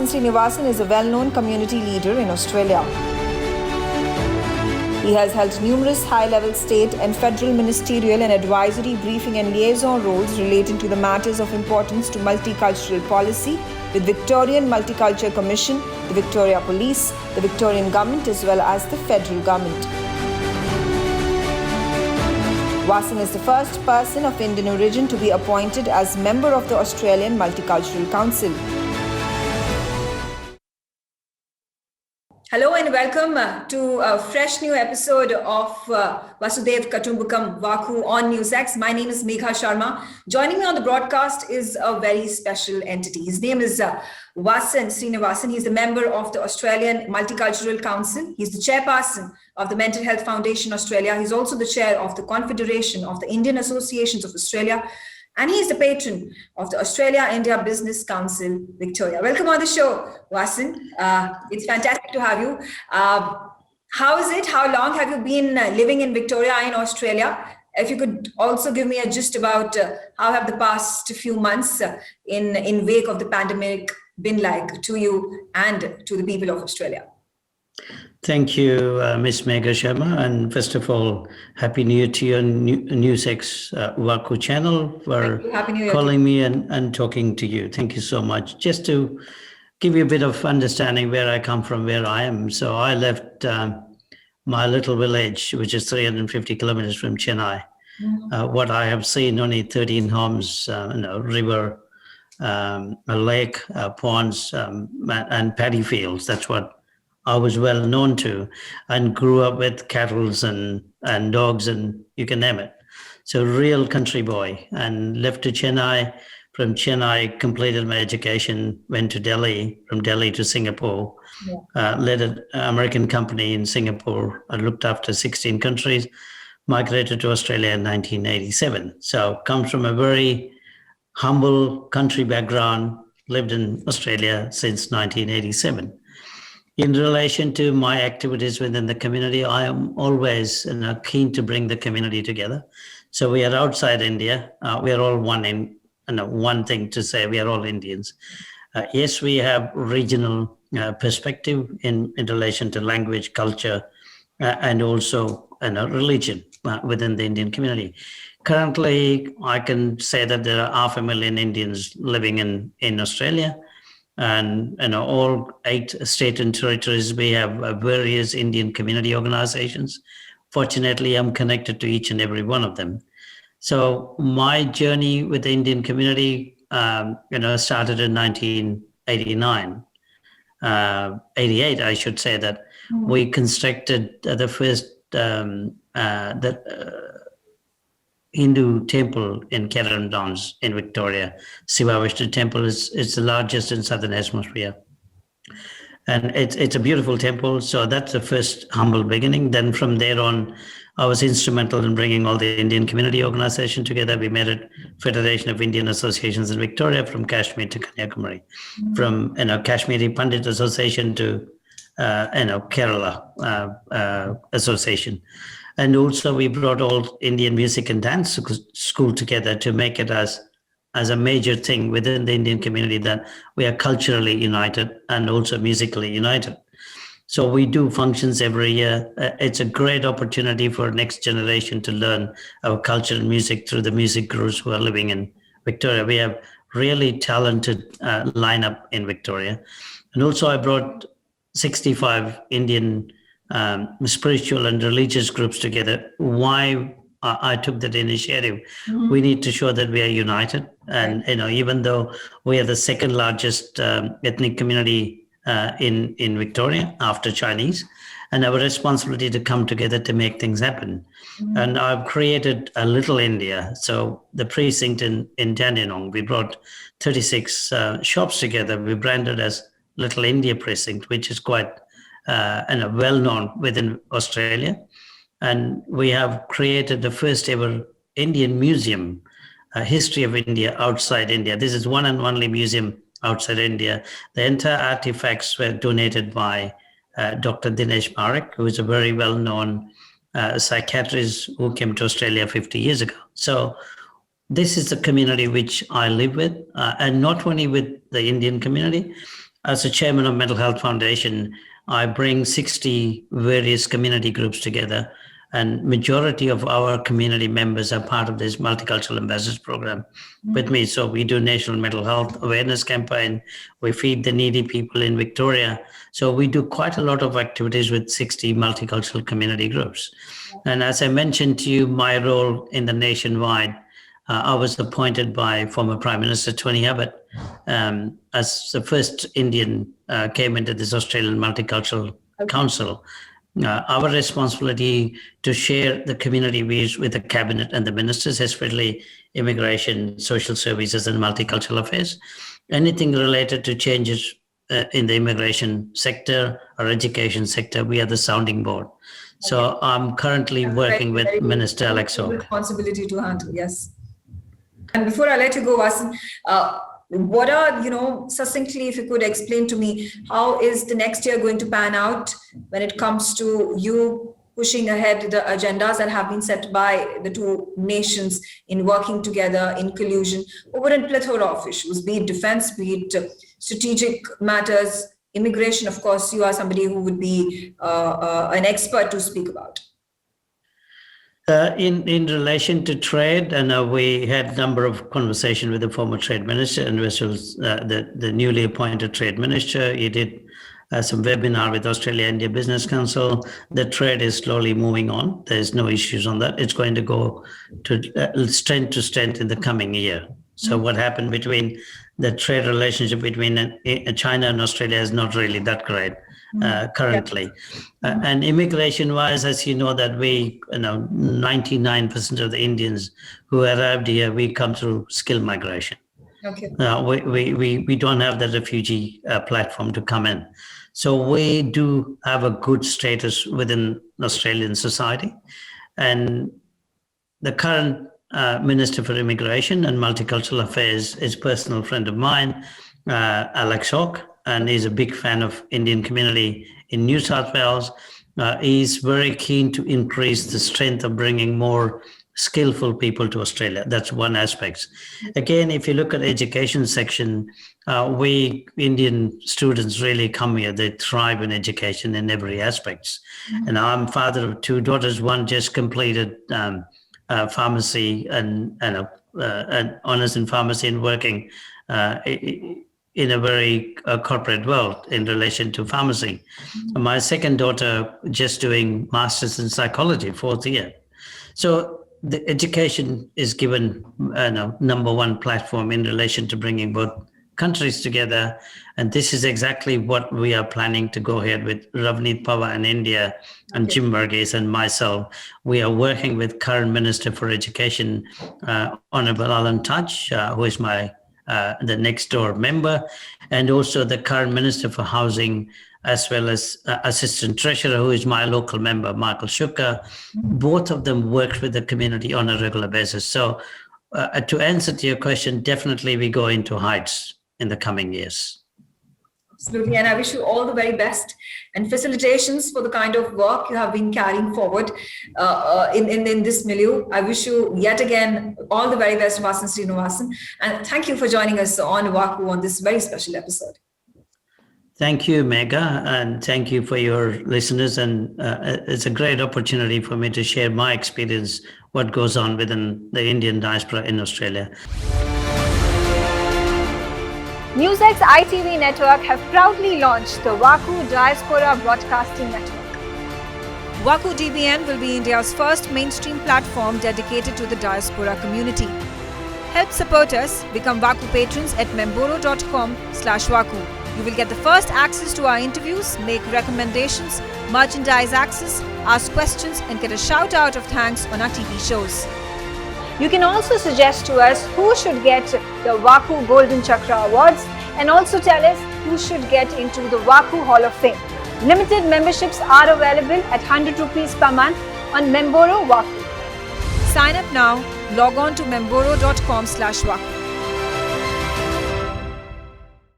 Srinivasan is a well-known community leader in Australia. He has held numerous high-level state and federal ministerial and advisory briefing and liaison roles relating to the matters of importance to multicultural policy with Victorian Multicultural Commission, the Victoria Police, the Victorian Government as well as the federal government. Vasan is the first person of Indian origin to be appointed as member of the Australian Multicultural Council. Hello and welcome to a fresh new episode of Vasudev Kutumbakam VaKu on NewsX. My name is Megha Sharma. Joining me on the broadcast is a very special entity. His name is Vasan Srinivasan. He's a member of the Australian Multicultural Council. He's the chairperson of the Mental Health Foundation Australia. He's also the chair of the Confederation of the Indian Associations of Australia. And he is the patron of the Australia-India Business Council, Victoria. Welcome on the show, Vasan. It's fantastic to have you. How is it? How long have you been living in Victoria in Australia? If you could also give me a gist about how have the past few months in wake of the pandemic been like to you and to the people of Australia? Thank you, Ms. Megha Sharma. And first of all, Happy New Year to your NewsX VaKu channel for calling me and talking to you. Thank you so much. Just to give you a bit of understanding where I come from, where I am. So I left my little village, which is 350 kilometers from Chennai. What I have seen, only 13 homes, river, a lake, ponds, and paddy fields. That's what I was well known to, and grew up with cattle and dogs and you can name it. So real country boy, and left to Chennai. From Chennai, completed my education, went to Delhi, from Delhi to Singapore, led an American company in Singapore. I looked after 16 countries, migrated to Australia in 1987. So comes from a very humble country background, lived in Australia since 1987. In relation to my activities within the community, I am always keen to bring the community together. So we are outside India. We are all one thing to say, we are all Indians. Yes, we have regional perspective in relation to language, culture, and also religion within the Indian community. Currently, I can say that there are 500,000 Indians living in Australia. And all 8 states and territories, we have various Indian community organizations. Fortunately, I'm connected to each and every one of them. So my journey with the Indian community, started in 1989, 88, I should say that we constructed the first Hindu temple in Kerala Downs in Victoria. Siva Vishnu temple is the largest in Southern Hemisphere. And it's a beautiful temple. So that's the first humble beginning. Then from there on, I was instrumental in bringing all the Indian community organization together. We made a Federation of Indian Associations in Victoria, from Kashmir to Kanyakumari, from Kashmiri Pandit Association to Kerala Association. And also we brought all Indian music and dance school together to make it as a major thing within the Indian community, that we are culturally united and also musically united. So we do functions every year. It's a great opportunity for next generation to learn our culture and music through the music gurus who are living in Victoria. We have really talented lineup in Victoria. And also I brought 65 Indian spiritual and religious groups together. Why I took that initiative? We need to show that we are united, and even though we are the second largest ethnic community in Victoria after Chinese, and our responsibility to come together to make things happen. And I've created a little India. So the precinct in Dandenong, we brought 36 shops together. We branded as Little India Precinct, which is quite well-known within Australia. And we have created the first ever Indian museum, history of India outside India. This is one and only museum outside India. The entire artifacts were donated by Dr. Dinesh Marak, who is a very well-known psychiatrist who came to Australia 50 years ago. So this is the community which I live with, and not only with the Indian community, as a chairman of Mental Health Foundation, I bring 60 various community groups together, and majority of our community members are part of this multicultural ambassadors program with me. So we do national mental health awareness campaign. We feed the needy people in Victoria. So we do quite a lot of activities with 60 multicultural community groups. And as I mentioned to you, my role in the nationwide, I was appointed by former Prime Minister Tony Abbott as the first Indian came into this Australian Multicultural Council. Our responsibility to share the community views with the cabinet and the ministers, especially immigration, social services, and multicultural affairs. Anything related to changes in the immigration sector or education sector, we are the sounding board. So I'm currently working with Minister Alex Hawke. Responsibility to handle, yes. And before I let you go, Vasan, what are, succinctly, if you could explain to me, how is the next year going to pan out when it comes to you pushing ahead the agendas that have been set by the two nations in working together in collusion over a plethora of issues, be it defense, be it strategic matters, immigration? Of course, you are somebody who would be an expert to speak about. In relation to trade, and we had a number of conversations with the former trade minister, and this was the newly appointed trade minister. He did some webinar with Australia-India Business Council. The trade is slowly moving on. There's no issues on that. It's going to go to strength in the coming year. So what happened between the trade relationship between China and Australia is not really that great. Currently. And immigration-wise, as you know, that 99% of the Indians who arrived here, we come through skilled migration. Okay. We don't have the refugee platform to come in. So we do have a good status within Australian society. And the current Minister for Immigration and Multicultural Affairs is a personal friend of mine, Alex Hawke, and he's a big fan of Indian community in New South Wales. He's very keen to increase the strength of bringing more skillful people to Australia. That's one aspect. Again, if you look at education section, we Indian students really come here. They thrive in education in every aspect. And I'm father of two daughters. One just completed pharmacy and honors in pharmacy and working in a very corporate world in relation to pharmacy. My second daughter just doing master's in psychology, 4th year. So the education is given number one platform in relation to bringing both countries together. And this is exactly what we are planning to go ahead with Ravneet Pawar in India and Jim Burgess and myself. We are working with current Minister for Education, Honorable Alan Tudge, who is the next door member, and also the current Minister for Housing, as well as Assistant Treasurer, who is my local member, Michael Shuka. Both of them work with the community on a regular basis. So to answer to your question, definitely we go into heights in the coming years. Absolutely, and I wish you all the very best and facilitations for the kind of work you have been carrying forward in this milieu. I wish you yet again all the very best, Vasan Srinivasan, and thank you for joining us on VaKu on this very special episode. Thank you, Megha, and thank you for your listeners. And it's a great opportunity for me to share my experience, what goes on within the Indian diaspora in Australia. NewsX ITV network have proudly launched the VaKu Diaspora Broadcasting Network. VaKu DBN will be India's first mainstream platform dedicated to the diaspora community. Help support us. Become VaKu patrons at memboro.com/VaKu. You will get the first access to our interviews, make recommendations, merchandise access, ask questions, and get a shout out of thanks on our TV shows. You can also suggest to us who should get the VaKu Golden Chakra Awards and also tell us who should get into the VaKu Hall of Fame. Limited memberships are available at 100 rupees per month on Memboro VaKu. Sign up now. Log on to memboro.com/VaKu.